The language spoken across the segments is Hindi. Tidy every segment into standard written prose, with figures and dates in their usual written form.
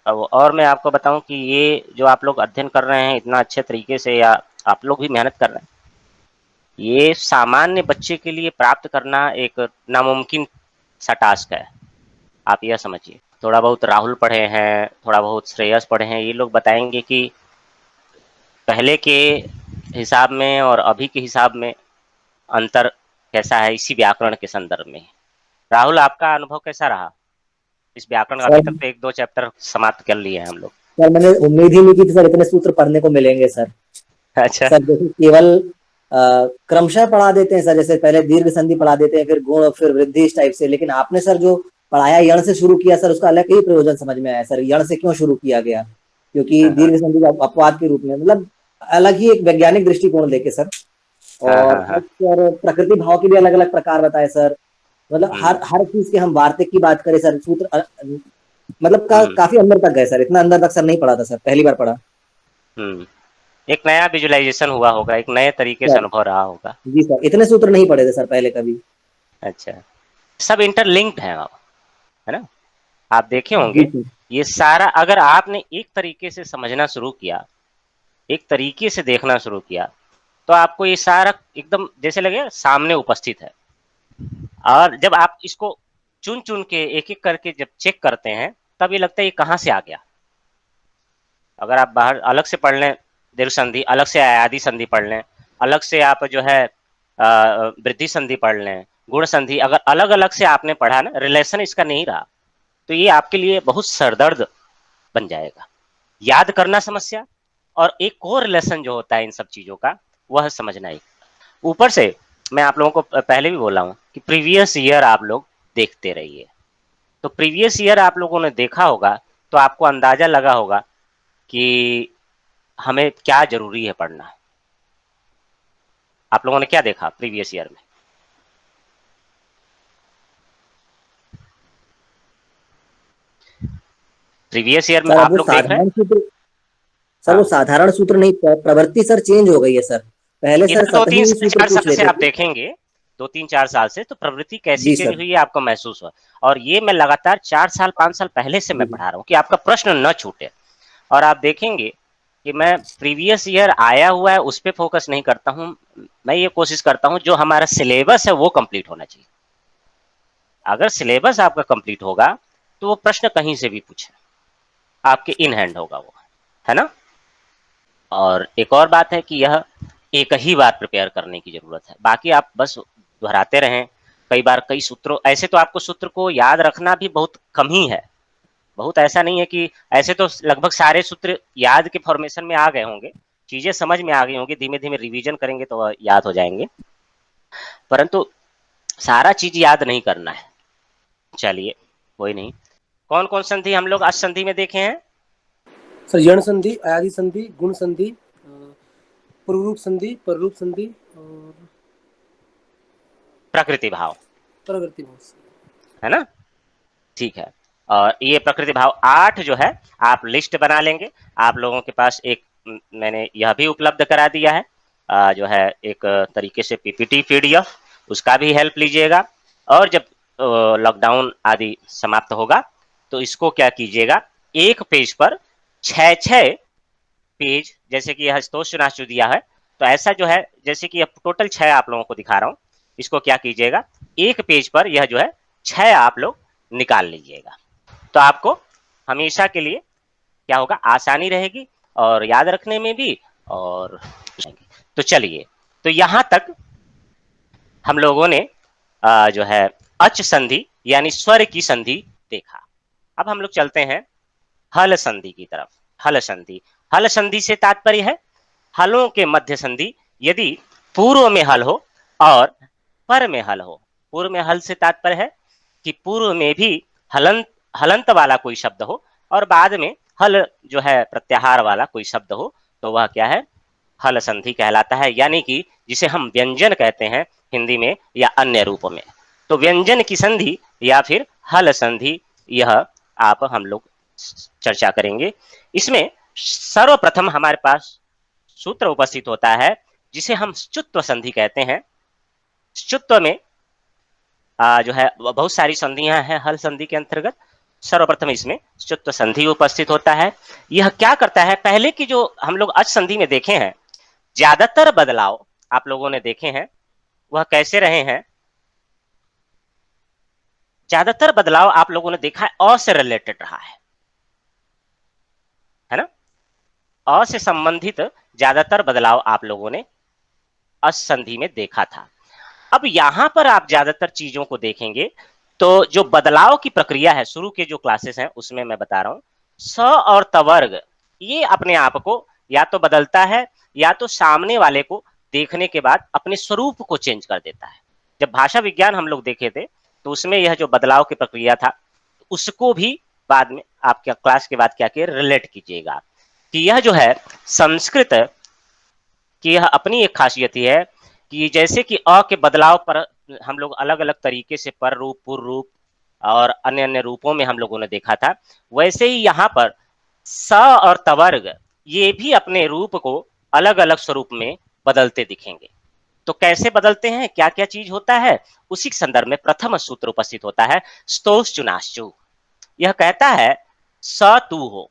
अब और मैं आपको बताऊँ कि ये जो आप लोग अध्ययन कर रहे हैं इतना अच्छे तरीके से, या आप लोग भी मेहनत कर रहे हैं, ये सामान्य बच्चे के लिए प्राप्त करना एक नामुमकिन सा टास्क है। आप यह समझिए। थोड़ा बहुत राहुल पढ़े हैं, थोड़ा बहुत श्रेयस पढ़े हैं, ये लोग बताएँगे कि पहले के हिसाब में और अभी के हिसाब में अंतर कैसा है इसी व्याकरण के संदर्भ में। राहुल, आपका अनुभव कैसा रहा? इस व्याकरण का सर अभी तक तो 1-2 चैप्टर समाप्त कर लिए हैं हम लोग। सर मैंने उम्मीद ही नहीं की थी सर इतने सूत्र पढ़ने को मिलेंगे सर। अच्छा। सर जैसे केवल क्रमशः पढ़ा देते हैं सर, जैसे पहले दीर्घ संधि पढ़ा देते हैं, फिर गुण, फिर वृद्धि, इस टाइप से। लेकिन आपने सर जो पढ़ाया यण से शुरू किया सर, उसका अलग ही प्रयोजन समझ में आया सर। यण से क्यों शुरू किया गया? क्योंकि हाँ, हाँ। दीर्घ संधि का अपवाद के रूप में, मतलब अलग ही एक वैज्ञानिक दृष्टिकोण लेके सर। हाँ, और हाँ, हाँ। सर प्रकृति भाव के भी अलग अलग प्रकार बताए सर। मतलब हर हुँ, हर चीज के हम वार्तिक की बात करें सर, सूत्र मतलब हुँ, काफी अंदर तक गए सर। इतना अंदर तक सर नहीं पढ़ा था सर, पहली बार पढ़ा हुँ। एक नया विजुअलाइज़ेशन हुआ होगा, एक नए तरीके से सर। अनुभव रहा होगा। जी सर, इतने सूत्र नहीं पढ़े थे सर पहले कभी। अच्छा। सब इंटरलिंक्ड हैं अब, है ना? आप देखे जी होंगे, सर। ये सारा अगर आपने एक तरीके से समझना शुरू किया, एक तरीके से देखना शुरू किया, तो आपको ये सारा एकदम जैसे लगेगा सामने उपस्थित है। और जब आप इसको चुन-चुन के एक-एक करके जब चेक करते हैं, तब ये लगता है ये कहाँ से आ गया? अगर आप बाहर अलग से पढ़ लें दीर्घ संधि, अलग से अयादि संधि पढ़ लें, अलग से आप जो है वृद्धि संधि पढ़ लें, गुण संधि, अगर अलग-अलग से आपने पढ़ा ना, रिलेशन इसका नहीं रहा, तो ये आपके लिए बहुत सरदर्द बन जाएगा। याद करना समस्या, और एक और रिलेशन जो होता है इन सब चीज़ों का, वह समझना एक। ऊपर से मैं आप लोगों को पहले भी बोला हूँ कि प्रीवियस ईयर आप लोग देखते रहिए। तो प्रीवियस ईयर आप लोगों ने देखा होगा, तो आपको अंदाज़ा लगा होगा कि हमें क्या ज़रूरी है पढ़ना। आप लोगों ने क्या देखा प्रीवियस ईयर में? प्रीवियस ईयर में सर अब आप वो लोग देख रहे हैं? साधारण सूत्र, सर वो हाँ। साधारण सूत्र नहीं, प्रवृत्ति सर चेंज हो गई है सर। पहले सर इधर 2-3 सतही साल, सूत्र 4 पूछ साल से लेते आप थे। देखेंगे, 2-3-4 साल से तो प्रवृत्ति कैसी जी चेंज सर। हुई है आपको महसूस हुआ। और ये मैं लगातार 4 साल, 5 साल पहले से जी मैं सर। पढ़ा रहा हूँ कि आपका प्रश्न न छूटे। और आप देखेंगे कि मैं प्रीवियस ईयर आया हुआ है उस पे फ़ोकस नहीं करता हूँ। मैं ये कोशिश करता हूँ जो हमारा सिलेबस है वो कंप्लीट होना चाहिए। अगर सिलेबस आपका कंप्लीट होगा, तो वो प्रश्न कहीं से भी पूछें, आपके इन हैंड होगा वो, है ना? और एक और बात है कि यह एक ही बार प्रिपेयर करने की ज़रूरत है। बाकी आप बस दोहराते रहें, कई बार कई सूत्रों ऐसे तो आपको सूत्र को याद रखना भी बहुत कम ही है। बहुत ऐसा नहीं है कि ऐसे तो लगभग सारे सूत्र याद के फॉर्मेशन में आ गए होंगे, चीज़ें समझ में आ गई होंगी, धीमे-धीमे रिवीजन करेंगे तो याद हो जाएँगे। परंतु सारा चीज़ याद नहीं करना है। चलिए, कोई नहीं। कौन-कौन संधि हम लोग आज संधि में देखे हैं? सर यण संधि, अयादि संधि, गुण संधि, पूर्वरूप संधि, पररूप संधि और प्रकृति भाव, प्रवृत्ति भाव से। है ना? ठीक है। और ये प्रकृति भाव 8 जो है, आप लिस्ट बना लेंगे। आप लोगों के पास एक मैंने यह भी उपलब्ध करा दिया है, जो है एक तरीके से पीपीटी पीडीएफ, उसका भी हेल्प लीजिएगा। और जब लॉकडाउन आदि समाप्त होगा, तो इसको क्या कीजिएगा, एक पेज पर 6-6 पेज, जैसे कि यह स्तोत्रनाशु दिया है, तो ऐसा जो है जैसे कि टोटल 6 आप लोगों को दिखा रहा हूँ, इसको क्या कीजिएगा, एक पेज पर यह जो है 6 आप लोग निकाल लीजिएगा। तो आपको हमेशा के लिए क्या होगा, आसानी रहेगी और याद रखने में भी। और तो चलिए, तो यहाँ तक हम लोगों ने जो है अच संधि यानी स्वर की संधि देखा। अब हम लोग चलते हैं हल संधि की तरफ। हल संधि, हल संधि से तात्पर्य है हलों के मध्य संधि, यदि पूर्व में हल हो और पर में हल हो। पूर्व में हल से तात्पर्य है कि पूर्व में भी हलंत हलंत वाला कोई शब्द हो और बाद में हल जो है प्रत्याहार वाला कोई शब्द हो, तो वह क्या है, हल संधि कहलाता है। यानी कि जिसे हम व्यंजन कहते हैं हिंदी में या अन्य रूपों में, तो व्यंजन की संधि या फिर हल संधि, यह आप हम लोग चर्चा करेंगे। इसमें सर्वप्रथम हमारे पास सूत्र उपस्थित होता है जिसे हम च्युत्व संधि कहते हैं। च्युत्व में जो है बहुत सारी संधियां हैं हल संधि के अंतर्गत। सर्वप्रथम इसमें च्युत संधि उपस्थित होता है। यह क्या करता है, पहले की जो हम लोग अच संधि में देखे हैं, ज्यादातर बदलाव आप लोगों ने देखे हैं वह कैसे रहे हैं? ज्यादातर बदलाव आप लोगों ने देखा है अ से रिलेटेड रहा है ना? अ से संबंधित ज्यादातर बदलाव आप लोगों ने अच संधि में देखा था। अब यहां पर आप ज्यादातर चीजों को देखेंगे तो जो बदलाव की प्रक्रिया है, शुरू के जो क्लासेस हैं उसमें मैं बता रहा हूं, स और तवर्ग ये अपने आप को या तो बदलता है या तो सामने वाले को देखने के बाद अपने स्वरूप को चेंज कर देता है। जब भाषा विज्ञान हम लोग देखे थे तो उसमें यह जो बदलाव की प्रक्रिया था उसको भी बाद में आपके क्लास के बाद क्या किए रिलेट कीजिएगा कि यह जो है संस्कृत की यह अपनी एक खासियत है कि जैसे कि अ के बदलाव पर हम लोग अलग अलग तरीके से पर रूप, पूर्व रूप और अन्य अन्य रूपों में हम लोगों ने देखा था, वैसे ही यहाँ पर स और तवर्ग ये भी अपने रूप को अलग अलग स्वरूप में बदलते दिखेंगे। तो कैसे बदलते हैं, क्या क्या चीज होता है, उसी के संदर्भ में प्रथम सूत्र उपस्थित होता है स्तोश्चुनाश्चु। यह कहता है स तू हो,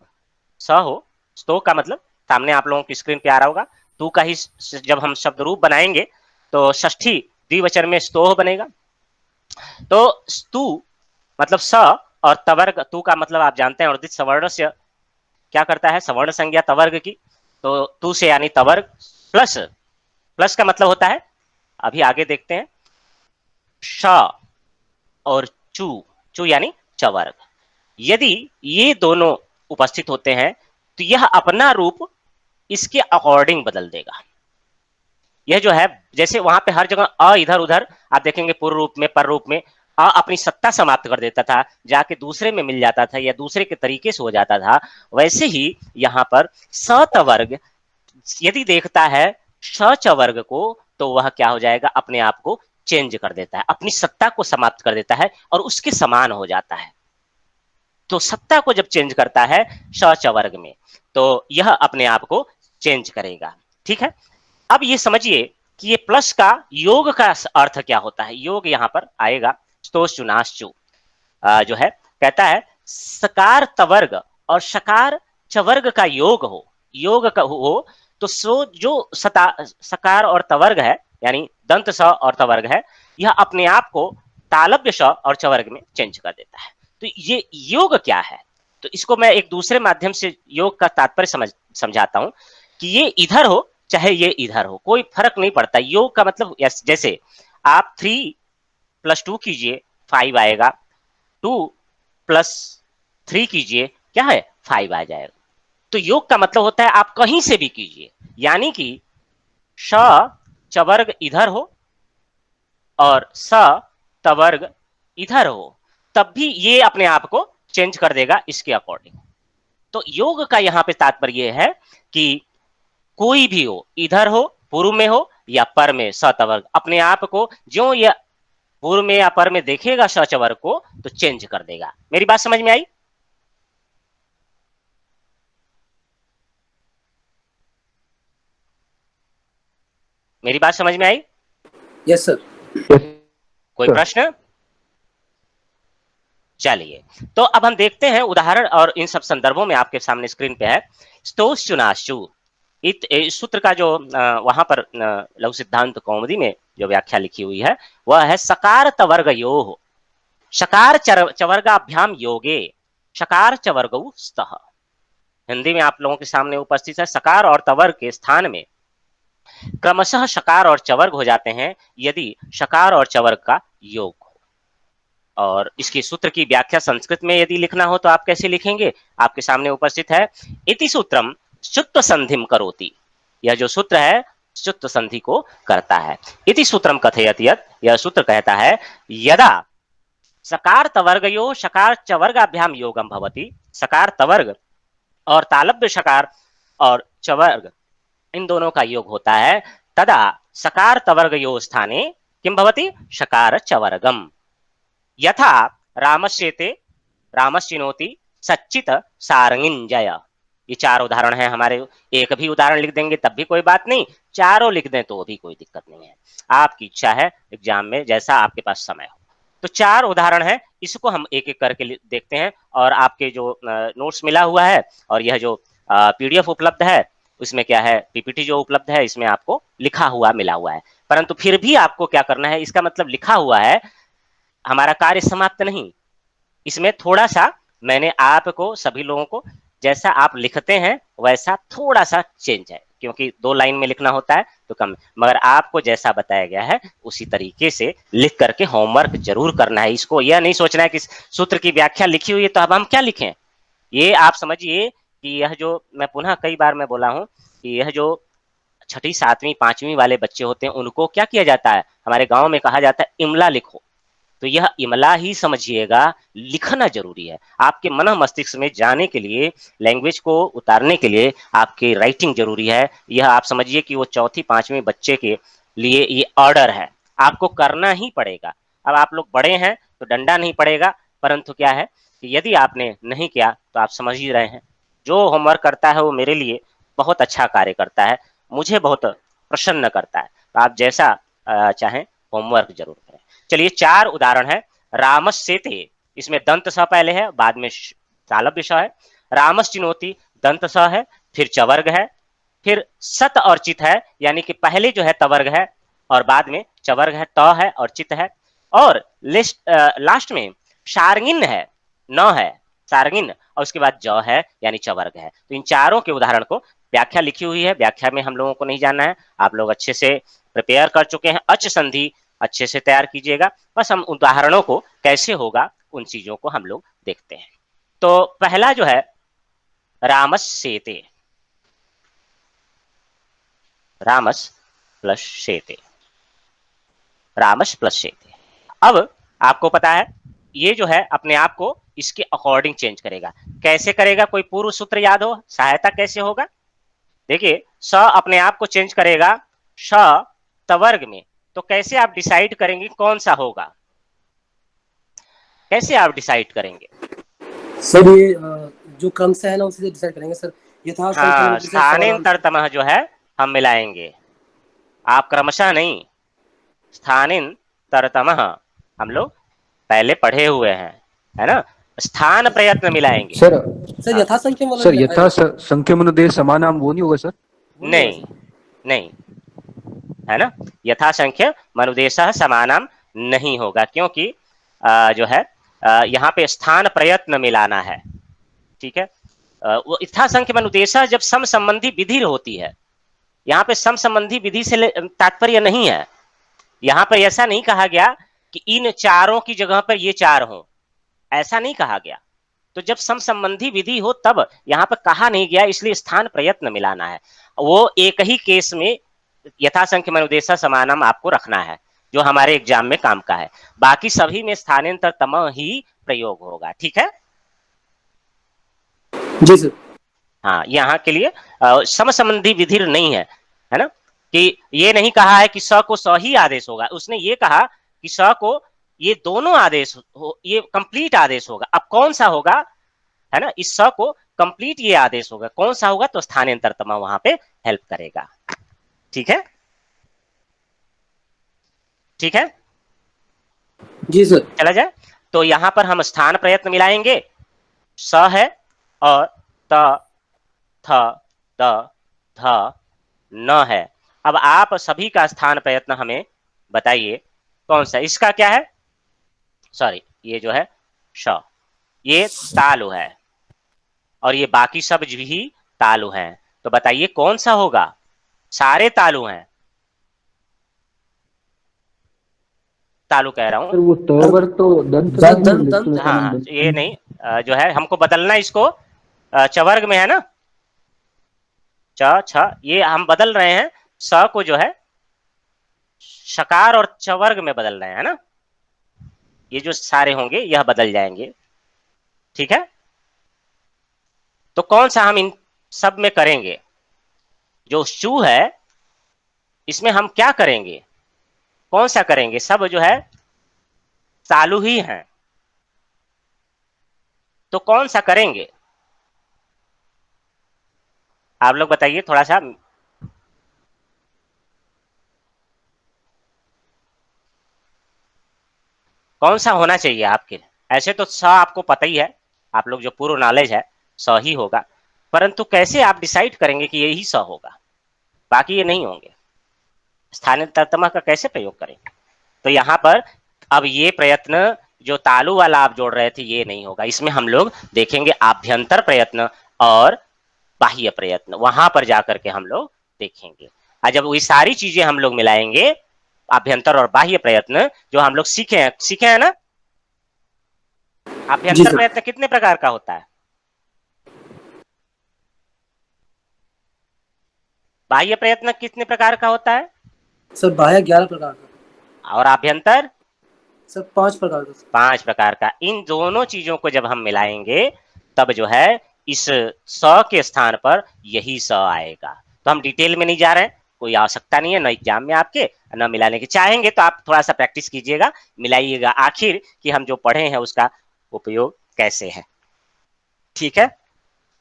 स हो, स्तो का मतलब सामने आप लोगों की स्क्रीन पे आ रहा होगा, तू का ही जब हम शब्द रूप बनाएंगे तो षष्ठी द्विवचन में स्तोह बनेगा। तो स्तु मतलब स और तवर्ग, तू का मतलब आप जानते हैं अर्धित सवर्ण से क्या करता है, सवर्ण संज्ञा तवर्ग की, तो तू से यानी तवर्ग प्लस, प्लस का मतलब होता है, अभी आगे देखते हैं, श और चू, चू यानी चवर्ग। यदि ये दोनों उपस्थित होते हैं तो यह अपना रूप इसके अकॉर्डिंग बदल देगा। यह जो है जैसे वहां पे हर जगह अ इधर उधर आप देखेंगे, पूर्व रूप में, पर रूप में अ अपनी सत्ता समाप्त कर देता था, जाके दूसरे में मिल जाता था या दूसरे के तरीके से हो जाता था, वैसे ही यहाँ पर सतवर्ग यदि देखता है श वर्ग को तो वह क्या हो जाएगा, अपने आप को चेंज कर देता है, अपनी सत्ता को समाप्त कर देता है और उसके समान हो जाता है। तो सत्ता को जब चेंज करता है श वर्ग में तो यह अपने आप को चेंज करेगा। ठीक है, अब ये समझिए कि ये प्लस का योग का अर्थ क्या होता है। योग यहां पर आएगा स्तोश्चुनाश्चु, जो है कहता है सकार तवर्ग और शकार चवर्ग का योग हो, योग का हो तो सो जो सकार और तवर्ग है यानी दंत स और तवर्ग है, यह अपने आप को तालव्य श और चवर्ग में चेंज कर देता है। तो ये योग क्या है, तो इसको मैं एक दूसरे माध्यम से योग का तात्पर्य समझाता हूं कि ये इधर हो चाहे ये इधर हो, कोई फर्क नहीं पड़ता। योग का मतलब जैसे आप 3 + 2 कीजिए 5 आएगा, 2 + 3 कीजिए क्या है 5 आ जाएगा। तो योग का मतलब होता है आप कहीं से भी कीजिए, यानी कि श चवर्ग इधर हो और स तवर्ग इधर हो, तब भी ये अपने आप को चेंज कर देगा इसके अकॉर्डिंग। तो योग का यहाँ पे तात्पर्य है कि कोई भी हो, इधर हो, पूर्व में हो या पर में, सतवर्ग अपने आप को जो यह पूर्व में या पर में देखेगा सचवर्ग को तो चेंज कर देगा। मेरी बात समझ में आई? मेरी बात समझ में आई? Yes sir. कोई प्रश्न? चलिए, तो अब हम देखते हैं उदाहरण और इन सब संदर्भों में आपके सामने स्क्रीन पे है स्तोश्चुनाश्चु। इस सूत्र का जो वहां पर लघु सिद्धांत कौमुदी में जो व्याख्या लिखी हुई है वह है सकार तवर्ग यो, शकार चवर्गाभ्याम योगे, शकार चवर्गौ स्तः। हिंदी में आप लोगों के सामने उपस्थित है, सकार और तवर्ग के स्थान में क्रमशः शकार और चवर्ग हो जाते हैं यदि शकार और चवर्ग का योग हो। और इसकी सूत्र की व्याख्या संस्कृत में यदि लिखना हो तो आप कैसे लिखेंगे, आपके सामने उपस्थित है इति सूत्रम शुत्व संधिम करोति। यह जो सूत्र है शुत्व संधि को करता है। इति सूत्रम कथयति यत्, यह सूत्र कहता है यदा सकार तवर्गयो शकार चवर्गाभ्याम योगम भवति, सकार तवर्ग और तालव्य शकार और चवर्ग इन दोनों का योग होता है, तदा सकार तवर्गयो स्थाने किम भवति शकार चवर्गम। यथा रामस्येते रामश्चिनोति सच्चित सारंगिंजय। ये 4 उदाहरण हैं हमारे, एक भी उदाहरण लिख देंगे तब भी कोई बात नहीं, चारों लिख दें तो भी कोई दिक्कत नहीं है, आपकी इच्छा है एग्जाम में जैसा आपके पास समय हो। तो 4 उदाहरण है, इसको हम एक-एक करके देखते हैं और आपके जो नोट्स मिला हुआ है और यह जो पीडीएफ उपलब्ध है, उसमें क्या है पीपीटी जो उपलब्ध है इसमें आपको लिखा हुआ मिला हुआ है। परंतु फिर भी आपको क्या करना है, इसका मतलब लिखा हुआ है, हमारा कार्य समाप्त नहीं। इसमें थोड़ा-सा मैंने आपको सभी लोगों को जैसा आप लिखते हैं वैसा थोड़ा-सा चेंज है, क्योंकि 2 लाइन में लिखना होता है तो कम, मगर आपको जैसा बताया गया है उसी तरीके से लिख करके होमवर्क ज़रूर करना है। इसको यह नहीं सोचना है कि सूत्र की व्याख्या लिखी हुई है तो अब हम क्या लिखें? ये आप समझिए कि यह जो मैं पुनः कई बार मैं बोला हूँ कि यह जो छठी, 7वीं, 5वीं वाले बच्चे होते हैं उनको क्या किया जाता है? हमारे गाँव में कहा जाता है इमला लिखो। तो यह इमला ही समझिएगा, लिखना ज़रूरी है। आपके मन मस्तिष्क में जाने के लिए, लैंग्वेज को उतारने के लिए आपकी राइटिंग ज़रूरी है। यह आप समझिए कि वो चौथी, 5वीं बच्चे के लिए ये ऑर्डर है, आपको करना ही पड़ेगा। अब आप लोग बड़े हैं तो डंडा नहीं पड़ेगा, परंतु क्या है कि यदि आपने नहीं किया तो आप समझ ही रहे हैं। जो होमवर्क करता है वो मेरे लिए बहुत अच्छा कार्य करता है, मुझे बहुत प्रसन्न करता है। तो आप जैसा चाहें होमवर्क ज़रूर करें। चलिए 4 उदाहरण है। रामस्येते, इसमें दंत स पहले है, बाद में तालव्य स है। रामश्चिनोति दंत स है, फिर चवर्ग है, फिर सत और चित है, यानी कि पहले जो है तवर्ग है और बाद में चवर्ग है, त है और चित है, और लास्ट में शार्गिन है, न है शार्गिन, और उसके बाद ज है यानी चवर्ग है। तो इन चारों के उदाहरण को व्याख्या लिखी हुई है, व्याख्या में हम लोगों को नहीं जानना है, आप लोग अच्छे से प्रिपेयर कर चुके हैं। अच संधि अच्छे से तैयार कीजिएगा, बस हम उदाहरणों को कैसे होगा उन चीजों को हम लोग देखते हैं। तो पहला जो है रामस्येते, रामस प्लस शेते, रामस प्लस शेते। अब आपको पता है ये जो है अपने आप को इसके अकॉर्डिंग चेंज करेगा। कैसे करेगा? कोई पूर्व सूत्र याद हो? सहायता कैसे होगा? देखिए स अपने आप को चेंज करेगा श तवर्ग में, तो कैसे आप डिसाइड करेंगे कौन सा होगा? कैसे आप डिसाइड करेंगे? सर ये जो क्रम से है ना उसी से डिसाइड करेंगे सर। यथा संख्या हाँ, स्थानिंतरतमः जो है हम मिलाएंगे, आप क्रमशः नहीं, स्थानिंतरतमः हम लोग पहले पढ़े हुए हैं, है ना? स्थान प्रयत्न मिलाएंगे। सर सर हाँ, यथा संख्या वाला सर यथा संख्यम अनुदेश समानाम वो नहीं होगा सर? वो नहीं नहीं, नहीं, है ना? यथा संख्य मनुदेशः समानाम नहीं होगा, क्योंकि जो है यहाँ पे स्थान प्रयत्न मिलाना है, ठीक है? वो यथा संख्य मनुदेशः जब सम संबंधी विधि होती है, यहाँ पे सम संबंधी विधि से तात्पर्य नहीं है। यहाँ पर ऐसा नहीं कहा गया कि इन चारों की जगह पर ये चार हों, ऐसा नहीं कहा गया। तो जब सम संबंधी विधि हो तब यहाँ पर कहा नहीं गया, इसलिए स्थान प्रयत्न मिलाना है। वो एक ही केस में यथासंख्य मनुदेशः समानम आपको रखना है, जो हमारे एग्जाम में काम का है। बाकी सभी में स्थानांतरतम ही प्रयोग होगा, ठीक है? जी सर। हाँ, यहाँ के लिए सम संबंधी विधि नहीं है ना? कि ये नहीं कहा है कि स को स ही आदेश होगा, उसने ये कहा कि स को ये दोनों आदेश हो, ये कंप्लीट आदेश होगा। अब कौन सा होगा, है ना? इस स को कंप्लीट ये आदेश होगा, कौन सा होगा? तो स्थानांतरतम वहां पे हेल्प करेगा, ठीक है? ठीक है, जी सर। चला जाए। तो यहां पर हम स्थान प्रयत्न मिलाएंगे, स है और त, थ, द, ध, न है। अब आप सभी का स्थान प्रयत्न हमें बताइए कौन सा? इसका क्या है? सॉरी, ये जो है श, ये तालु है और ये बाकी सब भी तालु हैं। तो बताइए कौन सा होगा? सारे तालु हैं, तालु कह रहा हूं। सर वो तोवर तो दंत दंत नहीं दंत लिख दंत लेता हाँ ना हाँ, दंत। ये नहीं, जो है हमको बदलना इसको चवर्ग में, है ना? च छ, ये हम बदल रहे हैं, स को जो है शकार और चवर्ग में बदल रहे हैं, है ना? ये जो सारे होंगे यह बदल जाएंगे, ठीक है? तो कौन सा हम इन सब में करेंगे? जो शू है इसमें हम क्या करेंगे? कौन सा करेंगे? सब जो है चालू ही हैं, तो कौन सा करेंगे? आप लोग बताइए थोड़ा सा। कौन सा होना चाहिए आपके? ऐसे तो स आपको पता ही है, आप लोग जो पूर्व नॉलेज है स ही होगा, परंतु कैसे आप डिसाइड करेंगे कि यही स होगा, बाकी ये नहीं होंगे, स्थानीय तर्तमा का कैसे प्रयोग करेंगे? तो यहाँ पर अब ये प्रयत्न जो तालु वाला आप जोड़ रहे थे ये नहीं होगा, इसमें हम लोग देखेंगे आभ्यंतर प्रयत्न और बाह्य प्रयत्न, वहां पर जाकर के हम लोग देखेंगे। और जब ये सारी चीजें हम लोग मिलाएंगे, आभ्यंतर और बाह्य प्रयत्न जो हम लोग सीखे हैं ना, जी आभ्यंतर सर। प्रयत्न कितने प्रकार का होता है, बाह्य प्रयत्न कितने प्रकार का होता है, सर बाह्य 11 प्रकार का, और आभ्यंतर सर 5 प्रकार का सर। 5 प्रकार का। इन दोनों चीजों को जब हम मिलाएंगे तब जो है इस स के स्थान पर यही स आएगा। तो हम डिटेल में नहीं जा रहे हैं, कोई आवश्यकता नहीं है, न एग्जाम में आपके न मिलाने की, चाहेंगे तो आप थोड़ा सा प्रैक्टिस कीजिएगा, मिलाइएगा, आखिर कि हम जो पढ़े हैं उसका उपयोग कैसे है। ठीक है,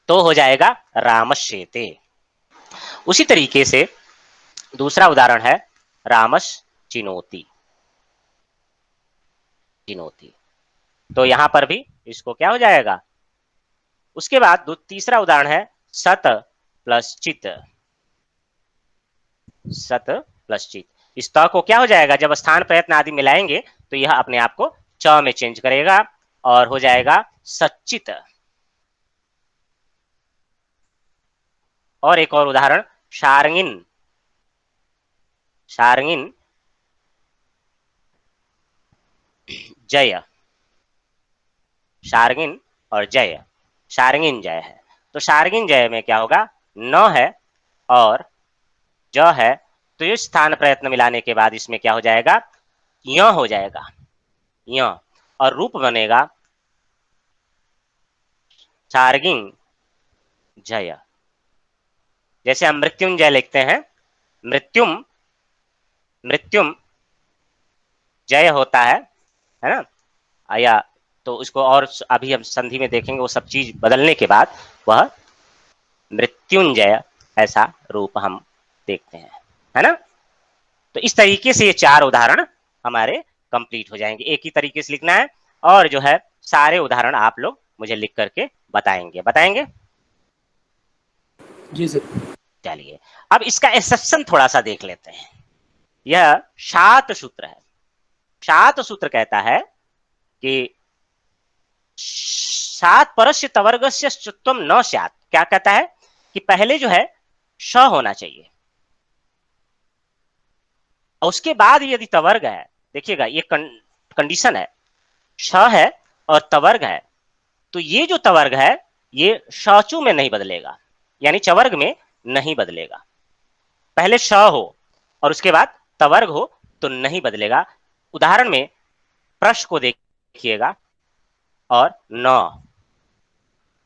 तो हो जाएगा रामश्चेते। उसी तरीके से दूसरा उदाहरण है रामश चिनोति। चिनोति, तो यहां पर भी इसको क्या हो जाएगा। उसके बाद तीसरा उदाहरण है सत प्लस चित। सत प्लस चित, इस त को क्या हो जाएगा, जब स्थान प्रयत्न आदि मिलाएंगे तो यह अपने आप को च में चेंज करेगा और हो जाएगा सच्चित। और एक और उदाहरण शार्ङिन। शार्ङिन जय। शार्ङिन और जय, शार्ङिन जय है, तो शार्ङिन जय में क्या होगा, न है और ज है, तो इस स्थान प्रयत्न मिलाने के बाद इसमें क्या हो जाएगा, य हो जाएगा, य, और रूप बनेगा शार्ङिन जय। जैसे हम मृत्युंजय लिखते हैं, मृत्युम, मृत्युम जय होता है ना, या तो इसको और अभी हम संधि में देखेंगे, वो सब चीज बदलने के बाद वह मृत्युंजय ऐसा रूप हम देखते हैं, है ना। तो इस तरीके से ये 4 उदाहरण हमारे कंप्लीट हो जाएंगे। एक ही तरीके से लिखना है और जो है सारे उदाहरण आप लोग मुझे लिख करके बताएंगे। जी सर। चलिए, अब इसका एक्सेप्शन थोड़ा सा देख लेते हैं। यह शात सूत्र है। शात सूत्र कहता है कि सात परस्य तवर्गस्य च्युत्वम न स्यात्। क्या कहता है कि पहले जो है श होना चाहिए और उसके बाद यदि तवर्ग है, देखिएगा ये कंडीशन है, श है और तवर्ग है, तो ये जो तवर्ग है ये शचु में नहीं बदलेगा, यानी चवर्ग में नहीं बदलेगा। पहले श हो और उसके बाद तवर्ग हो तो नहीं बदलेगा। उदाहरण में प्रश को देखिएगा और न,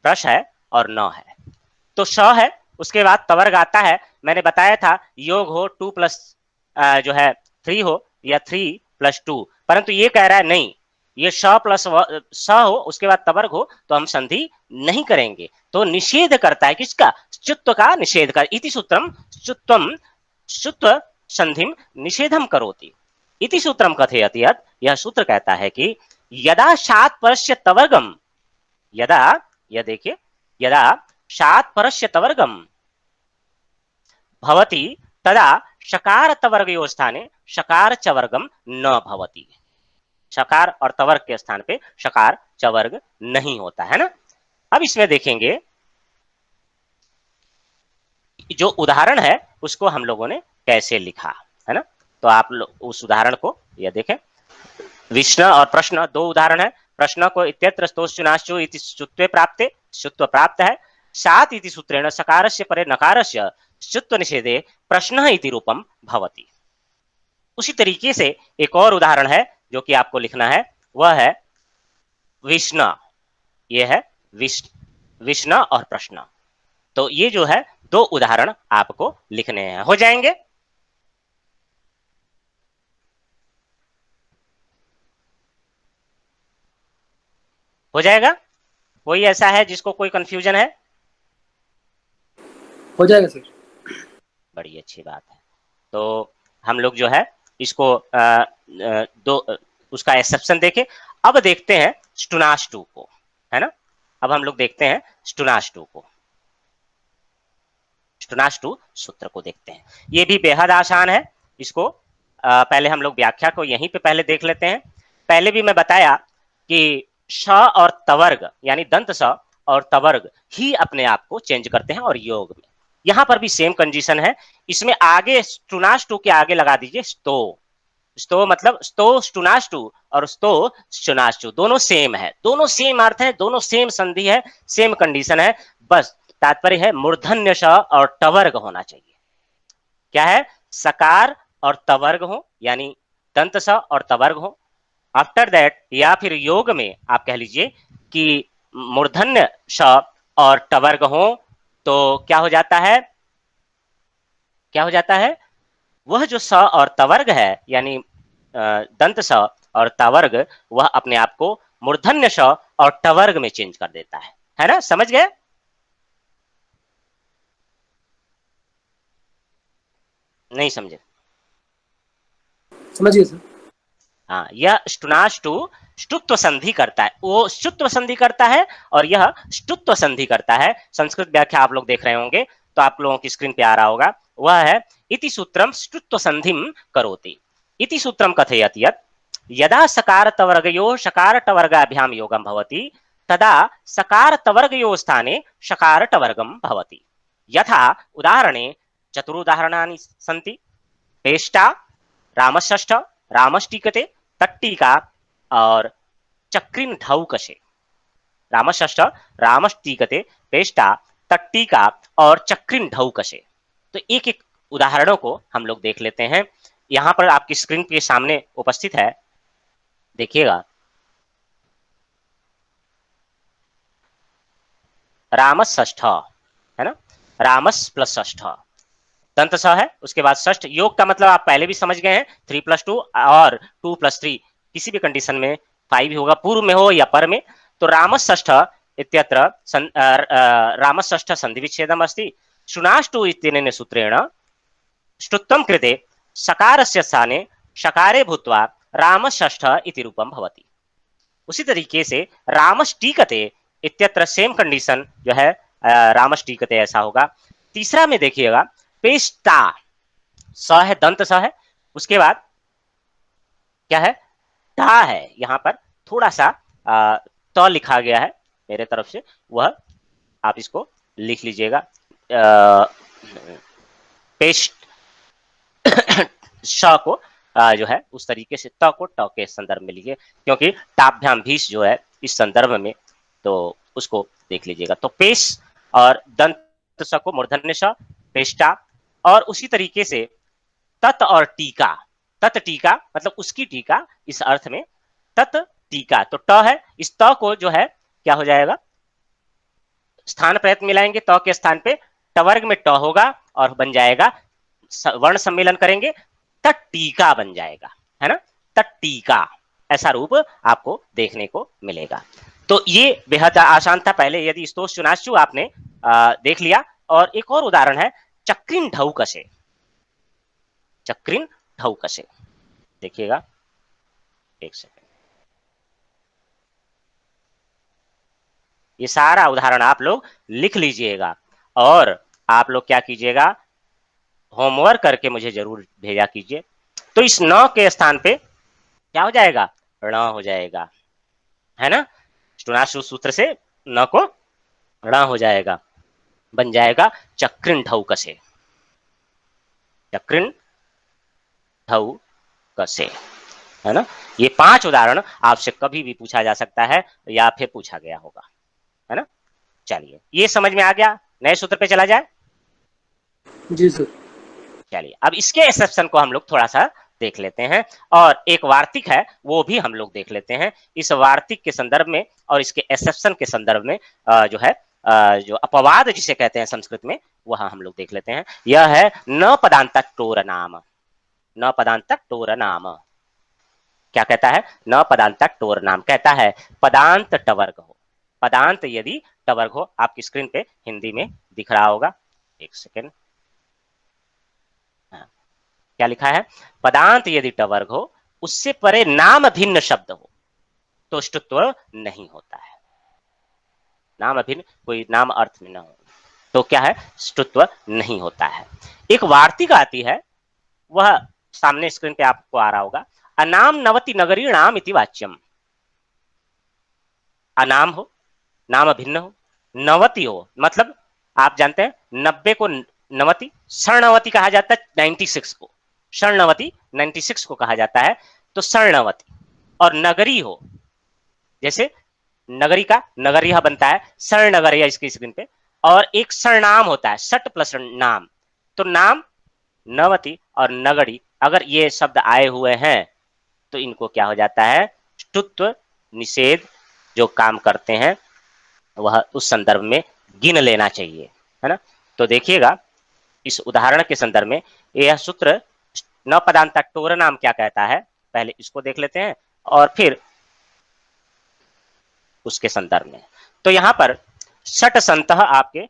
प्रश है और न है, तो श है उसके बाद तवर्ग आता है। मैंने बताया था योग हो 2 प्लस जो है 3 हो या 3 प्लस 2, परंतु ये कह रहा है नहीं, ये श प्लस स हो उसके बाद तवर्ग हो तो हम संधि नहीं करेंगे, तो निषेध करता है किसका, च्युत्व का निषेध कर। इति सूत्रम च्युत्वम च्युत्व संधिम निषेधम करोति इति सूत्रम कथयति यत्। यह सूत्र कहता है कि यदा शात परस्य तवर्गम, यदा, यह देखिए, यदा शात परस्य तवर्गम भवति तदा शकार तवर्गयो स्थाने शकार चवर्गम न भवति। शकार और तवर्ग के स्थान पे शकार चवर्ग नहीं होता है ना। अब इसमें देखेंगे जो उदाहरण है उसको हम लोगों ने कैसे लिखा है ना, तो आप लोग उस उदाहरण को यह देखें। विष्णु और प्रश्न 2 उदाहरण है। प्रश्न को इत्यत्र स्तोश्चुनाश्चु इति च्युत्वे प्राप्ते, च्युत्व प्राप्त है। सात इति सूत्रेण सकारस्य परे नकारस्य च्युत्व निषेधे प्रश्न इति रूपम भवति। उसी तरीके से एक और उदाहरण है जो कि आपको लिखना है, वह है विष्णु। ये है विष्णु और प्रश्न, तो ये जो है 2 उदाहरण आपको लिखने हैं, हो जाएंगे। हो जाएगा। कोई ऐसा है जिसको कोई कंफ्यूजन है? हो जाएगा सर। बड़ी अच्छी बात है। तो हम लोग जो है इसको उसका एक्सेप्शन देखें। अब देखते हैं स्टुनाष्टु को, है ना। अब हम लोग देखते हैं स्टुनाष्टु को, स्टुनाष्टु सूत्र को देखते हैं। ये भी बेहद आसान है। इसको पहले हम लोग व्याख्या को यहीं पे पहले देख लेते हैं। पहले भी मैं बताया कि श और तवर्ग यानी दंत स और तवर्ग ही अपने आप को चेंज करते हैं और योग में यहां पर भी सेम कंडीशन है। इसमें आगे स्टुनाष्टु के आगे लगा दीजिए स्तो। स्तो मतलब स्तो स्टुनाष्टु और स्तो स्टुनाष्टु दोनों सेम है, दोनों सेम अर्थ है, दोनों सेम संधि है, सेम कंडीशन है। बस तात्पर्य है मूर्धन्य श और टवर्ग होना चाहिए। क्या है? सकार और तवर्ग हो, यानी दंत स और तवर्ग हो। आफ्टर दैट या फिर योग में आप कह लीजिए कि मूर्धन्य श और टवर्ग हो, तो क्या हो जाता है? क्या हो जाता है? वह जो स और तवर्ग है यानी दंत स और तवर्ग, वह अपने आप को मूर्धन्य श और टवर्ग में चेंज कर देता है ना। समझ गए? नहीं समझे? समझिए सर। हाँ, यह स्टुनाष्टु ष्टुत्व संधि करता है, वो ष्टुत्व संधि करता है और यह ष्टुत्व संधि करता है। संस्कृत व्याख्या आप लोग देख रहे होंगे तो आप लोगों की स्क्रीन पे आ रहा होगा, वह है इति सूत्रम ष्टुत्व संधिम करोति। इति सूत्रम कथयत यत् यदा सकार तवर्गयो शकार टवर्गाभ्याम योगम भवति तदा सकार तवर्गयो स्थाने शकार टवर्गम भवति। यथा उदाहरणे चतुरुदाहरणानि सन्ति। पेष्टा, रामषष्ठ, रामष्टीकते, तट्टीका और चक्रिन ढौकशे। रामषष्ठ, रामष्टीकते, पेष्टा, तट्टीका और चक्रिन ढौकशे। तो एक एक उदाहरणों को हम लोग देख लेते हैं। यहां पर आपकी स्क्रीन के सामने उपस्थित है, देखिएगा। रामषष्ठ है ना, रामस प्लस षष्ठ दंत स है, उसके बाद षष्ठ। योग का मतलब आप पहले भी समझ गए हैं, 3+2 और 2+3 किसी भी कंडीशन में 5 होगा, पूर्व में हो या पर में। तो रामषष्ठ इत्यत्र रामषष्ठ संधि विच्छेदम अस्ति। शुनाष्टु इत्यनेन सूत्रेण ष्टुत्वं कृते सकारस्य स्थाने शकारे भूत्वा रामषष्ठ इति रूपम भवति। उसी तरीके से रामष्टीकते इत्यत्र सेम कंडीशन जो है, रामष्टीकते ऐसा होगा। तीसरा में देखिएगा पेष्टा, स है, दंत स है, उसके बाद क्या है? टा है। यहां पर थोड़ा सा त लिखा गया है मेरे तरफ से, वह आप इसको लिख लीजिएगा। पेस्ट श को जो है उस तरीके से त को ट के संदर्भ में लीजिए, क्योंकि टाभ्याम भीष जो है इस संदर्भ में, तो उसको देख लीजिएगा। तो पेश और दंत स को मूर्धन्य श, पेष्टा, और उसी तरीके से तत् और टीका। तत् टीका मतलब उसकी टीका, इस अर्थ में तत् टीका। तो ट है, इस त को जो है क्या हो जाएगा? स्थान प्रयत्न मिलाएंगे, त के स्थान पे टवर्ग में ट होगा और बन जाएगा, वर्ण सम्मेलन करेंगे, तट्टीका बन जाएगा, है ना। तट्टीका ऐसा रूप आपको देखने को मिलेगा। तो ये बेहद आसान था। पहले यदि स्तोष चुनाश्चु आपने देख लिया। और एक और उदाहरण है चक्रिन ढौकशे। चक्रिन ढौकशे देखिएगा, एक सेकंड। ये सारा उदाहरण आप लोग लिख लीजिएगा और आप लोग क्या कीजिएगा, होमवर्क करके मुझे जरूर भेजा कीजिए। तो इस न के स्थान पे क्या हो जाएगा? ण हो जाएगा, है ना। स्टुनाशु सूत्र से न को ण हो जाएगा, बन जाएगा चक्रिन ढौकशे। चक्रिन ढौकशे, है ना। ये 5 उदाहरण आपसे कभी भी पूछा जा सकता है या फिर पूछा गया होगा, है ना। चलिए, ये समझ में आ गया। नए सूत्र पे चला जाए। जी सर। चलिए, अब इसके एक्सेप्शन को हम लोग थोड़ा सा देख लेते हैं, और एक वार्तिक है वो भी हम लोग देख लेते हैं। इस वार्तिक के संदर्भ में और इसके एक्सेप्शन के संदर्भ में जो है जो अपवाद जिसे कहते हैं संस्कृत में, वह हम लोग देख लेते हैं। यह है न पदांत टोर नाम। न पदांत टोर नाम क्या कहता है? न पदांत टोर नाम कहता है पदांत टवर्ग हो। पदांत यदि टवर्ग हो, आपकी स्क्रीन पे हिंदी में दिख रहा होगा, एक सेकेंड। क्या लिखा है? पदांत यदि टवर्ग हो, उससे परे नाम भिन्न शब्द हो। तो ष्टुत्व नहीं होता है। नाम अभिन्न कोई नाम अर्थ में न हो तो क्या है, ष्टुत्व नहीं होता है। एक वार्तिक आती है, वह सामने स्क्रीन पे आपको आ रहा होगा। अनाम नवति नगरीणाम इति वाच्यम। अनाम हो, नाम अभिन्न हो, नवति हो, मतलब आप जानते हैं 90 को नवति, षण्णवति कहा जाता है 96 को, षण्णवति 96 को कहा जाता है, तो षण्णवति। और नगरी हो, जैसे नगरी का नगरिया बनता है, शरणगरिया इसकी स्क्रीन पे, और एक सरनाम होता है, षट प्लस नाम, तो नाम नवति और नगरी अगर ये शब्द आए हुए हैं तो इनको क्या हो जाता है, ष्टुत्व निषेध जो काम करते हैं वह उस संदर्भ में गिन लेना चाहिए, है ना। तो देखिएगा इस उदाहरण के संदर्भ में यह सूत्र न पदांता टोर नाम क्या कहता है, पहले इसको देख लेते हैं और फिर उसके संदर्भ में। तो यहां पर षट संतः आपके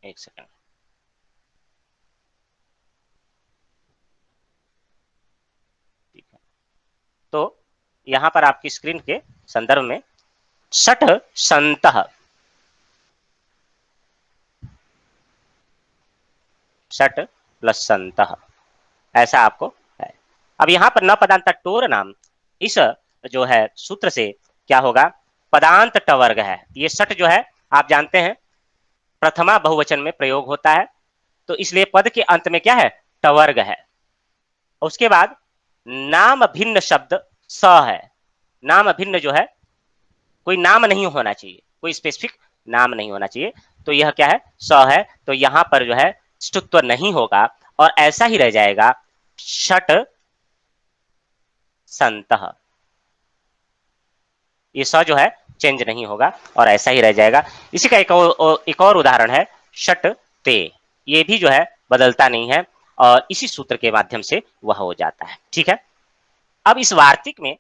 एक सेकंड, ठीक है। तो यहां पर आपकी स्क्रीन के संदर्भ में षट संतः, षट प्लस संतः ऐसा आपको है। अब यहां पर न पदांत टोर नाम, इस जो है सूत्र से क्या होगा, पदांत टवर्ग है। ये षट जो है आप जानते हैं प्रथमा बहुवचन में प्रयोग होता है, तो इसलिए पद के अंत में क्या है, टवर्ग है। उसके बाद नाम भिन्न शब्द स है। नाम भिन्न जो है कोई नाम नहीं होना चाहिए, कोई स्पेसिफिक नाम नहीं होना चाहिए, तो यह क्या है, स है। तो यहां पर जो है ष्टुत्व नहीं होगा और ऐसा ही रह जाएगा षट संतः। ये स जो है चेंज नहीं होगा और ऐसा ही रह जाएगा। इसी का एक और उदाहरण है षट ते, ये भी जो है बदलता नहीं है और इसी सूत्र के माध्यम से वह हो जाता है, ठीक है। अब इस वार्तिक में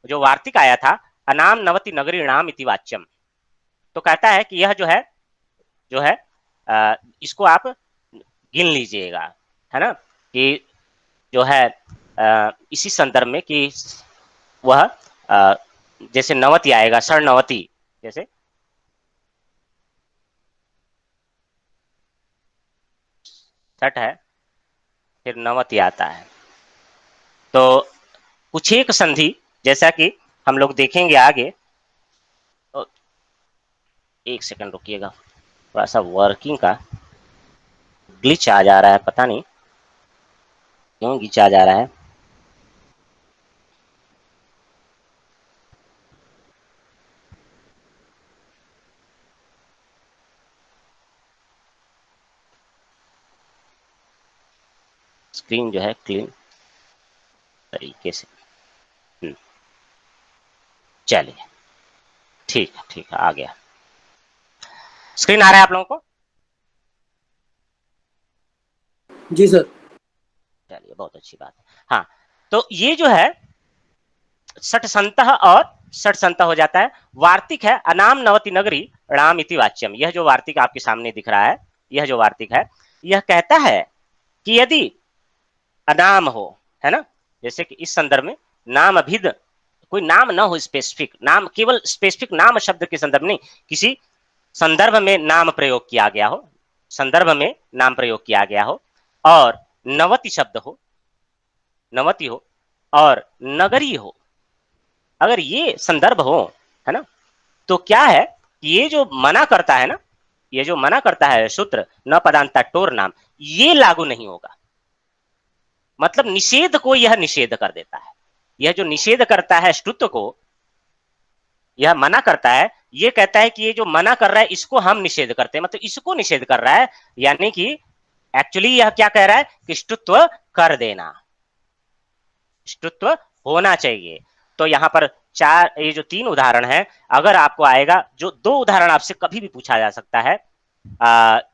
जो वार्तिक आया था अनाम नवति नगरीणाम इति वाच्यम, तो कहता है कि यह जो है इसको आप गिन लीजिएगा, है ना, कि जो है इसी संदर्भ में कि वह जैसे नवति आएगा, षण्णवति, जैसे छठ है फिर नवति आता है, तो कुछ एक संधि जैसा कि हम लोग देखेंगे आगे। एक सेकंड रुकिएगा, थोड़ा सा वर्किंग का ग्लिच आ जा रहा है, पता नहीं क्यों ग्लिच आ जा रहा है। स्क्रीन जो है क्लीन तरीके से, चलिए ठीक है आ गया। स्क्रीन आ रहा है आप लोगों को? जी सर। चलिए बहुत अच्छी बात है। हाँ, तो ये जो है षट संतः और षट संतः हो जाता है। वार्तिक है अनाम नवति नगरी राम इति वाच्यम। यह जो वार्तिक आपके सामने दिख रहा है, यह जो वार्तिक है, यह कहता है कि यदि अनाम हो, है ना, जैसे कि इस संदर्भ में नाम अभिध, कोई नाम ना हो स्पेसिफिक, नाम केवल स्पेसिफिक नाम शब्द के संदर्भ नहीं, किसी संदर्भ में नाम प्रयोग किया गया हो, संदर्भ में नाम प्रयोग किया गया हो, और नवति शब्द हो, नवति हो और नगरी हो, अगर ये संदर्भ हो, है ना, तो क्या है कि ये जो मना करता है ना, ये जो मना करता है सूत्र न पदांता टोर नाम, ये लागू नहीं होगा। मतलब निषेध को यह निषेध कर देता है। यह जो निषेध करता है ष्टुत्व को, यह मना करता है, ये कहता है कि ये जो मना कर रहा है इसको हम निषेध करते हैं, मतलब इसको निषेध कर रहा है, यानी कि एक्चुअली यह क्या कह रहा है कि ष्टुत्व कर देना, ष्टुत्व होना चाहिए। तो यहाँ पर चार, ये जो तीन उदाहरण है, अगर आपको आएगा, जो दो उदाहरण आपसे कभी भी पूछा जा सकता है,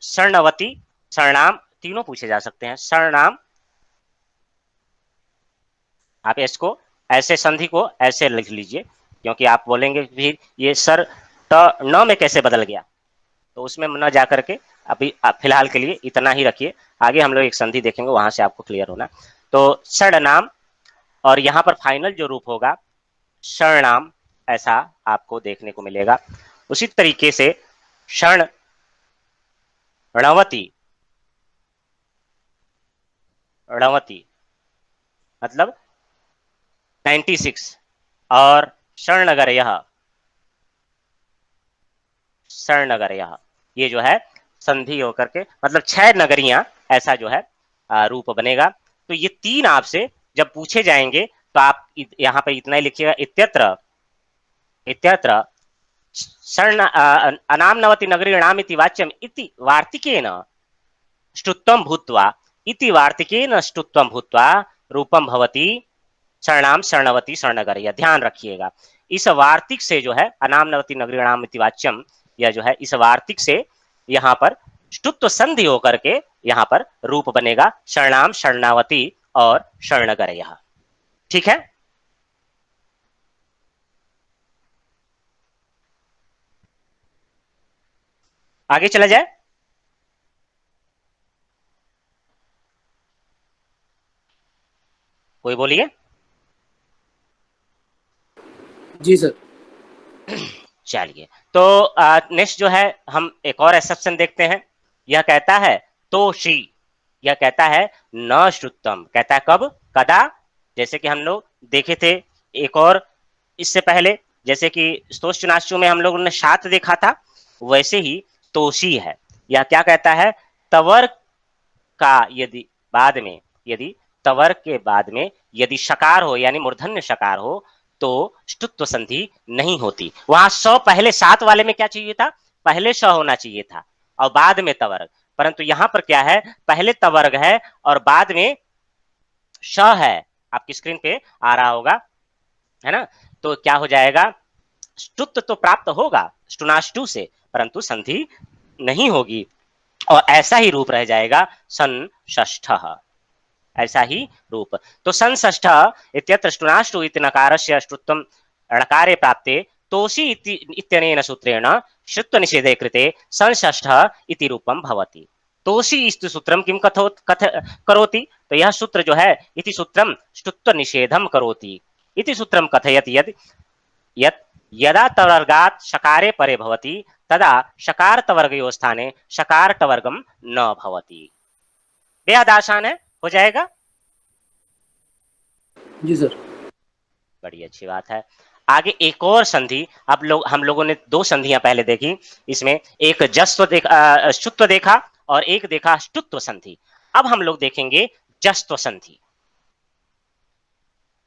शरणवती, शरणाम, तीनों पूछे जा सकते हैं। शरणाम, आप इसको ऐसे संधि को ऐसे लिख लीजिए, क्योंकि आप बोलेंगे फिर ये सर त न में कैसे बदल गया, तो उसमें न जा करके अभी फिलहाल के लिए इतना ही रखिए, आगे हम लोग एक संधि देखेंगे, वहां से आपको क्लियर होना। तो षडनाम, और यहाँ पर फाइनल जो रूप होगा शरणाम, ऐसा आपको देखने को मिलेगा। उसी तरीके से शरण णवती, णवती मतलब 96, और शरणनगर यह, शरणनगर यह, ये जो है संधि होकर के मतलब 6 नगरियां, ऐसा जो है रूप बनेगा। तो ये 3 आपसे जब पूछे जाएंगे तो आप यहाँ पे इतना ही लिखिएगा, इत्यत्र इत्यत्र शरण अनाम्नवति नगरीणाम इति वाच्यम इति वार्तिकेन ष्टुत्वं भूत्वा, इति वार्तिकेन ष्टुत्वं भूत्वा रूपम भवति शरणाम शरणवती शरणनगर्या। ध्यान रखिएगा, इस वार्तिक से जो है अनाम्नवति नगरीणाम इति वाच्यम, यह जो है इस वार्तिक से यहाँ पर ष्टुत्व संधि होकर के यहाँ पर रूप बनेगा शरणाम शरणावती और शरणनगर्या। ठीक है, आगे चला जाए। कोई बोलिए। जी सर। चलिए, तो नेक्स्ट जो है हम एक और एक्सेप्शन देखते हैं। यह कहता है तोषी, यह कहता है न श्रुतम, कहता है कब, कदा, जैसे कि हम लोग देखे थे एक और इससे पहले, जैसे कि स्तोष्टनाश्रु में हम लोगों ने शात देखा था, वैसे ही तोषी है। यह क्या कहता है, तवर का यदि बाद में, यदि तवर के बाद में यदि शकार हो यानी मूर्धन्य शकार हो तो ष्टुत्व संधि नहीं होती। वहां स पहले 7 वाले में क्या चाहिए था, पहले श होना चाहिए था और बाद में तवर्ग, परंतु यहां पर क्या है, पहले तवर्ग है और बाद में श है। आपकी स्क्रीन पे आ रहा होगा, है ना। तो क्या हो जाएगा, ष्टुत्व तो प्राप्त होगा स्टुनाष्टु से, परंतु संधि नहीं होगी और ऐसा ही रूप रह जाएगा संषष्ठः, ऐसा ही रूप। तो संषष्ठ इत्यत्र ष्टुनाष्टु इति नकारस्य ष्टुत्वं णकारे प्राप्ते तोषी इत्यनेन सूत्रेण श्रुत्व निषेधे कृते संषष्ठ इति रूपं भवति। तोषी इति सूत्रम किम करोति, तो यह सूत्र जो है इति सूत्रम ष्टुत्व निषेधम करोति। इति सूत्रम कथयति यत् यदा तवर्गात् शकारे परे भवति तदा शकार तवर्गयो स्थाने शकार टवर्गम न भवति। बेहद आसान है, हो जाएगा। जी सर। बड़ी अच्छी बात है। आगे एक और संधि, अब लोग हम लोगों ने 2 संधियां पहले देखी, इसमें एक जस्व शुत्व देखा और एक देखा ष्टुत्व संधि। अब हम लोग देखेंगे जस्त्व संधि,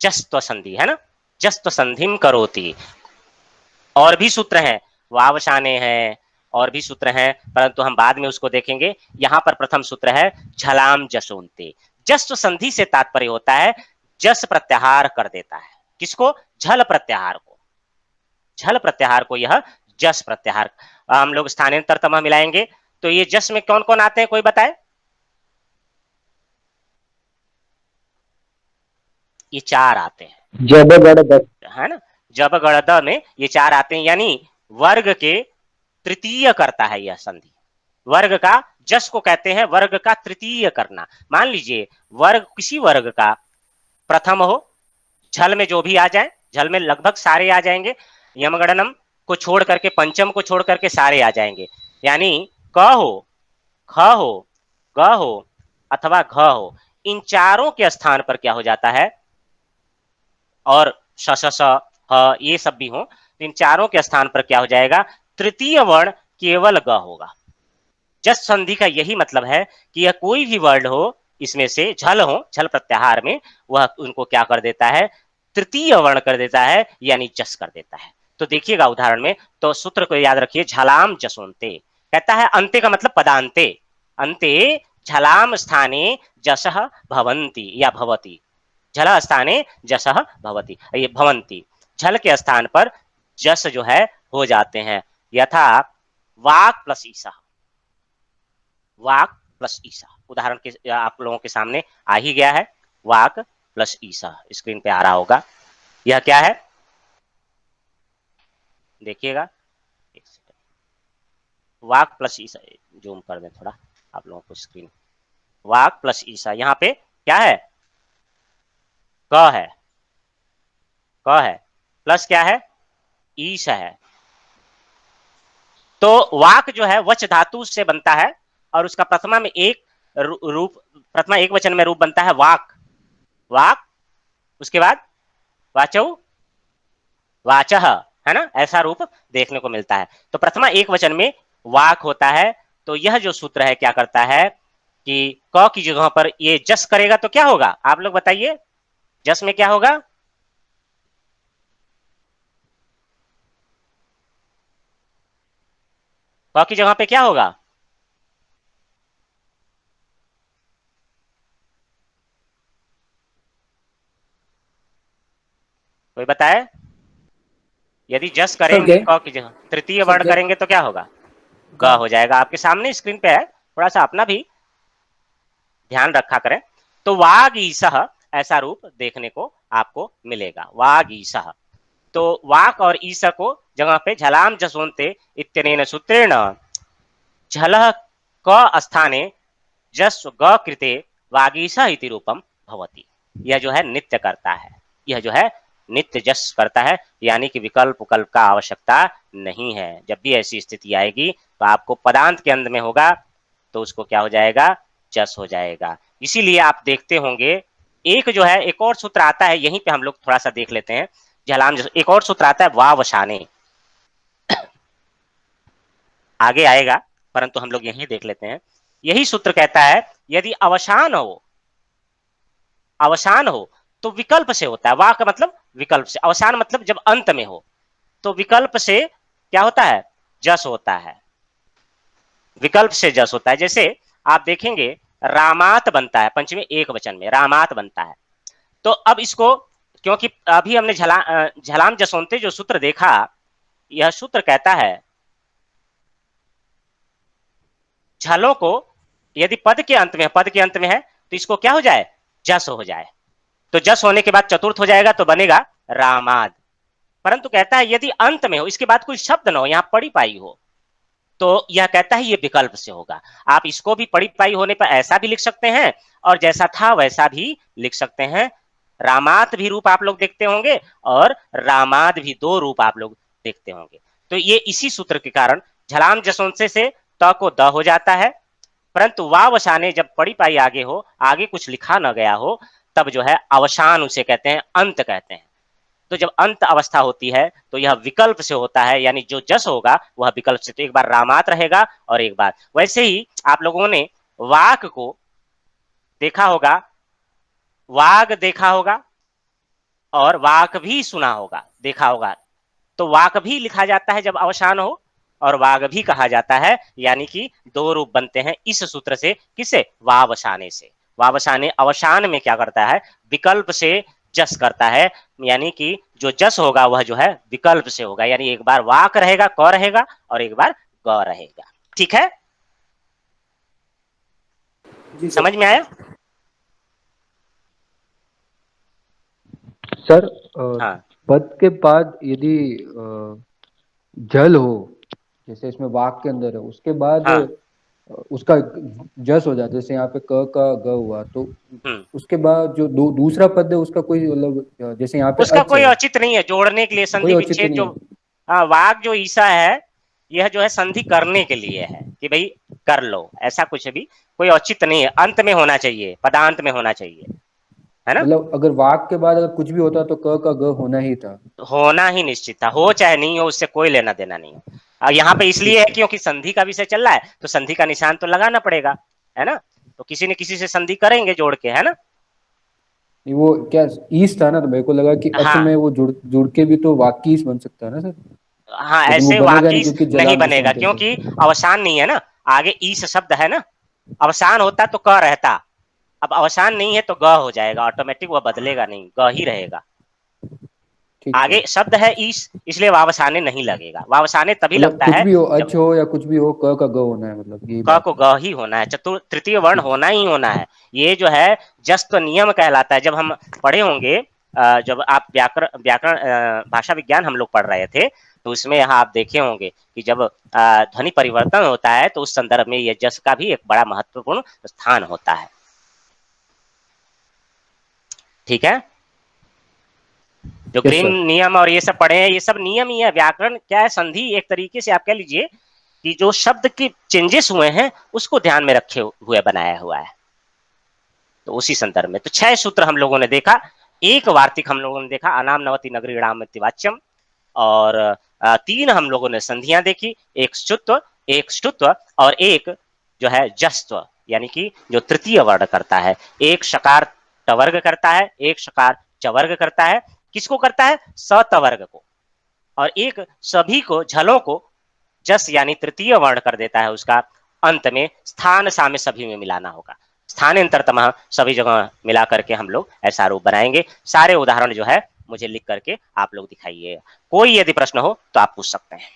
जस्त्व संधि है ना, जस्त्व संधिम करोति। और भी सूत्र हैं, वावशाने हैं, और भी सूत्र हैं, परंतु हम बाद में उसको देखेंगे। यहां पर प्रथम सूत्र है झलाम जसोन्ते। जस्व संधि से तात्पर्य होता है जस प्रत्याहार कर देता है, किसको, झल प्रत्याहार को, झल प्रत्याहार को यह जस प्रत्याहार। हम लोग स्थानांतरतम मिलाएंगे, तो ये जस में कौन कौन आते हैं, कोई बताए। ये 4 आते हैं, जब गड़ दस। है ना, जब गड़ में ये 4 आते हैं, यानी वर्ग के तृतीय करता है यह संधि। वर्ग का, जस को कहते हैं वर्ग का तृतीय करना। मान लीजिए वर्ग, किसी वर्ग का प्रथम हो, झल में जो भी आ जाए, झल में लगभग सारे आ जाएंगे, यमगणनम को छोड़ करके, पंचम को छोड़ करके सारे आ जाएंगे, यानी क हो, ख हो, ग हो अथवा घ हो, इन चारों के स्थान पर क्या हो जाता है, और श श स ह ये सब भी हो, इन चारों के स्थान पर क्या हो जाएगा, तृतीय वर्ण केवल ग होगा। जस संधि का यही मतलब है कि यह कोई भी वर्ड हो, इसमें से झल हो, झल प्रत्याहार में, वह उनको क्या कर देता है, तृतीय वर्ण कर देता है, यानी जस कर देता है। तो देखिएगा उदाहरण में, तो सूत्र को याद रखिए, झलाम जसोन्ते, कहता है अंते का मतलब पदांते, अंते झलाम स्थाने जसः भवन्ति या भवति, झल स्थाने जसः भवति, ये भवन्ति, झल के स्थान पर जस जो है हो जाते हैं। यथा वाक प्लस ईसा, वाक प्लस ईसा, उदाहरण के आप लोगों के सामने आ ही गया है, वाक प्लस ईसा स्क्रीन पे आ रहा होगा। यह क्या है, देखिएगा, वाक प्लस ईसा, जूम कर दें थोड़ा आप लोगों को स्क्रीन, वाक प्लस ईसा, यहाँ पे क्या है, क है, क है, प्लस क्या है, ईश है। तो वाक जो है वच धातु से बनता है और उसका प्रथमा में एक रूप, प्रथमा एक वचन में रूप बनता है वाक, वाक, उसके बाद वाचौ, वाचः, है ना, ऐसा रूप देखने को मिलता है। तो प्रथमा एक वचन में वाक होता है। तो यह जो सूत्र है क्या करता है कि क की जगह पर ये जस करेगा तो क्या होगा, आप लोग बताइए, जस में क्या होगा, क की जगह पे क्या होगा, कोई बताए, यदि जस करेंगे क की जगह, तृतीय वर्ण करेंगे तो क्या होगा, ग हो जाएगा। आपके सामने स्क्रीन पे है, थोड़ा सा अपना भी ध्यान रखा करें। तो वागीसह ऐसा रूप देखने को आपको मिलेगा, वागीसह। तो वाक और ईस को जगह पे झलाम जसोन्ते इत्यनेन सूत्रेण झलः क स्थाने जस ग कृते वागीसः इति रूपम भवति। यह जो है नित्य करता है, यह जो है नित्य जस करता है, यानी कि विकल्प उकल्प का आवश्यकता नहीं है। जब भी ऐसी स्थिति आएगी तो आपको पदांत के अंत में होगा तो उसको क्या हो जाएगा, जस हो जाएगा। इसीलिए आप देखते होंगे एक जो है एक और सूत्र आता है, यहीं पे हम लोग थोड़ा सा देख लेते हैं। झलाम जस, एक और सूत्र आता है वावशाने, आगे आएगा परंतु हम लोग यहीं देख लेते हैं। यही सूत्र कहता है यदि अवसान हो तो विकल्प से होता है, वाक मतलब विकल्प से, अवसान मतलब जब अंत में हो तो विकल्प से क्या होता है, जस होता है, विकल्प से जस होता है। जैसे आप देखेंगे रामात बनता है, पंचमी एक वचन में रामात बनता है। तो अब इसको, क्योंकि अभी हमने झलाम जसोन्ते जो सूत्र देखा, यह सूत्र कहता है झलों को यदि पद के अंत में है तो इसको क्या हो जाए, जस हो जाए। तो जस होने के बाद चतुर्थ हो जाएगा तो बनेगा रामाद। परंतु कहता है यदि अंत में हो, इसके बाद कोई शब्द ना हो, यहां पड़ी पाई हो, तो यह कहता है ये विकल्प से होगा। आप इसको भी पड़ी पाई होने पर ऐसा भी लिख सकते हैं और जैसा था वैसा भी लिख सकते हैं। रामात भी रूप आप लोग देखते होंगे और रामाद भी दो रूप आप लोग देखते होंगे। तो ये इसी सूत्र के कारण झलाम जसोंसे से त को द हो जाता है, परंतु वावशाने जब पड़ी पाई आगे हो, आगे कुछ लिखा न गया हो, तब जो है अवसान उसे कहते हैं, अंत कहते हैं। तो जब अंत अवस्था होती है तो यह विकल्प से होता है, यानी जो जस होगा वह विकल्प से। तो एक बार रामात रहेगा और एक बार, वैसे ही आप लोगों ने वाक को देखा होगा, वाग देखा होगा और वाक भी सुना होगा, देखा होगा। तो वाक भी लिखा जाता है जब अवसान हो और वाग भी कहा जाता है, यानी कि दो रूप बनते हैं इस सूत्र से। किसे, वावसाने से। वावसाने अवसान में क्या करता है, विकल्प से जस करता है, यानी कि जो जस होगा वह जो है विकल्प से होगा, यानी एक बार वाक रहेगा, क रहेगा और एक बार ग रहेगा। ठीक है, समझ में आया। सर हाँ पद के बाद यदि जल हो, जैसे इसमें वाक के अंदर है, उसके बाद हाँ उसका जस हो जाता है, जैसे यहाँ पे क का ग हुआ, तो उसके बाद जो दूसरा पद है उसका कोई मतलब, जैसे यहाँ पे उसका अच कोई है, औचित्य नहीं है जोड़ने के लिए, कोई संधि औचित्य विच्छेद नहीं जो, है। हाँ, वाक जो ईसा है यह जो है संधि करने के लिए है कि भाई कर लो, ऐसा कुछ भी कोई औचित्य नहीं है। अंत में होना चाहिए, पदांत में होना चाहिए, है ना। मतलब अगर वाक के बाद अगर कुछ भी होता तो क का ग होना ही था। होना ही निश्चित था, हो चाहे नहीं हो, उससे कोई लेना देना नहीं है। यहाँ पे इसलिए है ठीक है। क्योंकि संधि का विषय चल रहा है, तो संधि का निशान तो लगाना पड़ेगा, है ना। तो किसी न किसी से संधि करेंगे जोड़ के, है ना। नहीं, वो क्या ईस था ना, तो मेरे को लगा कि अच हाँ में वो जुड़ जुड़ के भी तो वाकीस बन सकता है ना सर, हाँ, लेकिन वो ऐसे बनेगा नहीं वाकिस क्योंकि नहीं जलाम बनेगा जसवंत से। क्योंकि अवसान नहीं है ना, आगे ईस शब्द है ना। अवसान होता तो क रहता, अब अवसान नहीं है तो ग हो जाएगा ऑटोमेटिक, वह बदलेगा नहीं, ग ही रहेगा। ठीक है। आगे शब्द है ईश, इसलिए वावसाने नहीं लगेगा। वावसाने तभी मतलब लगता कुछ है भी हो, जब अच हो या कुछ भी हो, क का ग होना है, मतलब यही क बात को है। ग ही होना है, तृतीय वर्ण ठीक। होना ही होना है। ये जो है जस्त नियम कहलाता है। जब हम पढ़े होंगे, जब आप व्याकरण व्याकरण भाषा विज्ञान हम लोग पढ़ रहे थे, तो उसमें यहाँ आप देखे होंगे कि जब ध्वनि परिवर्तन होता है तो उस संदर्भ में ये जस का भी एक बड़ा महत्वपूर्ण स्थान होता है। ठीक है, जो Yes, ग्रीन sir. नियम और ये सब पढ़े हैं, ये सब नियम ही है। व्याकरण क्या है? संधि एक तरीके से आप कह लीजिए कि जो शब्द के चेंजेस हुए हैं उसको ध्यान में रखे हुए बनाया हुआ है। तो उसी संदर्भ में तो 6 सूत्र हम लोगों ने देखा, एक वार्तिक हम लोगों ने देखा, अनाम नवति नगरी ईणामति वाच्यम, और 3 हम लोगों ने संधियां देखी, एक ष्टुत्व, एक ष्टुत्व और एक जो है जस्त्व, यानी कि जो तृतीय वर्ण करता है। एक शकार टवर्ग करता है, एक शकार चवर्ग करता है। किसको करता है? सतवर्ग को। और एक सभी को, झलों को जस यानी तृतीय वर्ण कर देता है। उसका अंत में स्थान साम्य सभी में मिलाना होगा। स्थानांतरतमः सभी जगह मिला करके हम लोग ऐसा रूप बनाएंगे। सारे उदाहरण जो है मुझे लिख करके आप लोग दिखाइए। कोई यदि प्रश्न हो तो आप पूछ सकते हैं।